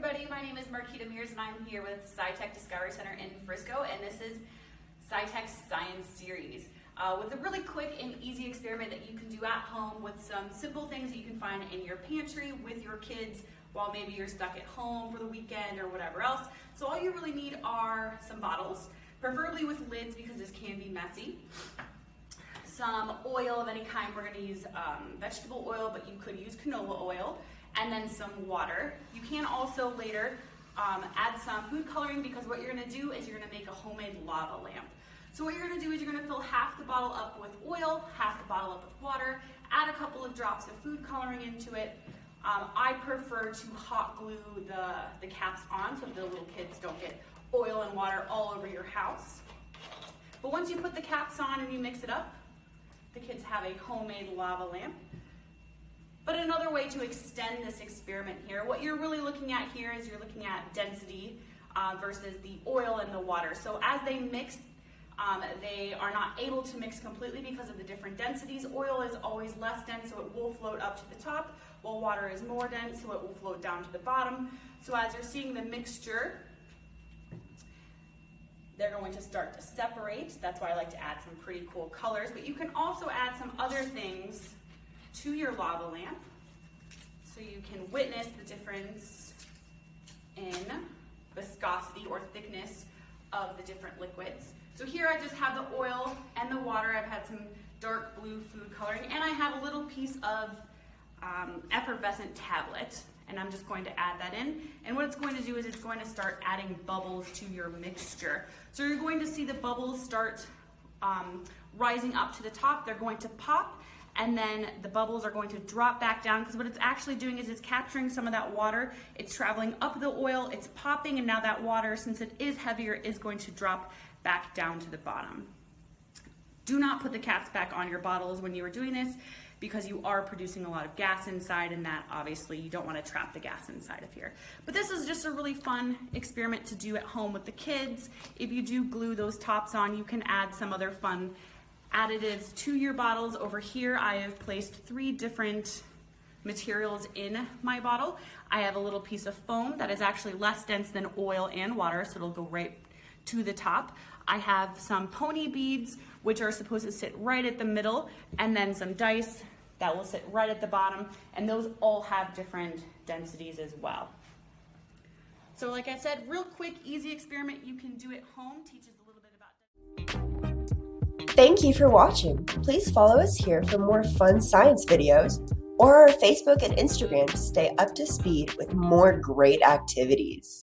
everybody, my name is Marquita Mears and I'm here with Sci-Tech Discovery Center in Frisco, and this is Sci-Tech's Science Series with a really quick and easy experiment that you can do at home with some simple things that you can find in your pantry with your kids while maybe you're stuck at home for the weekend or whatever else. So all you really need are some bottles, preferably with lids because this can be messy. Some oil of any kind. We're going to use vegetable oil, but you could use canola oil, and then some water. You can also later add some food coloring, because what you're going to do is you're going to make a homemade lava lamp. So what you're going to do is you're going to fill half the bottle up with oil, half the bottle up with water, add a couple of drops of food coloring into it. I prefer to hot glue the caps on so the little kids don't get oil and water all over your house. But once you put the caps on and you mix it up, the kids have a homemade lava lamp. But another way to extend this experiment here, what you're really looking at here is you're looking at density versus the oil and the water. So as they mix, they are not able to mix completely because of the different densities. Oil is always less dense, so it will float up to the top, while water is more dense, so it will float down to the bottom. So as you're seeing the mixture, they're going to start to separate. That's why I like to add some pretty cool colors, but you can also add some other things to your lava lamp so you can witness the difference in viscosity or thickness of the different liquids. So here I just have the oil and the water. I've had some dark blue food coloring, and I have a little piece of effervescent tablet, and I'm just going to add that in. And what it's going to do is it's going to start adding bubbles to your mixture. So you're going to see the bubbles start rising up to the top. They're going to pop, and then the bubbles are going to drop back down, because what it's actually doing is it's capturing some of that water. It's traveling up the oil, it's popping, and now that water, since it is heavier, is going to drop back down to the bottom. Do not put the caps back on your bottles when you are doing this, because you are producing a lot of gas inside, and that obviously you don't want to trap the gas inside of here. But this is just a really fun experiment to do at home with the kids. If you do glue those tops on, you can add some other fun additives to your bottles. Over here I have placed 3 different materials in my bottle. I have a little piece of foam that is actually less dense than oil and water, so it'll go right to the top. I have some pony beads, which are supposed to sit right at the middle, and then some dice that will sit right at the bottom, and those all have different densities as well. So like I said, real quick, easy experiment you can do at home. Teaches a little bit about. Thank you for watching. Please follow us here for more fun science videos, or our Facebook and Instagram to stay up to speed with more great activities.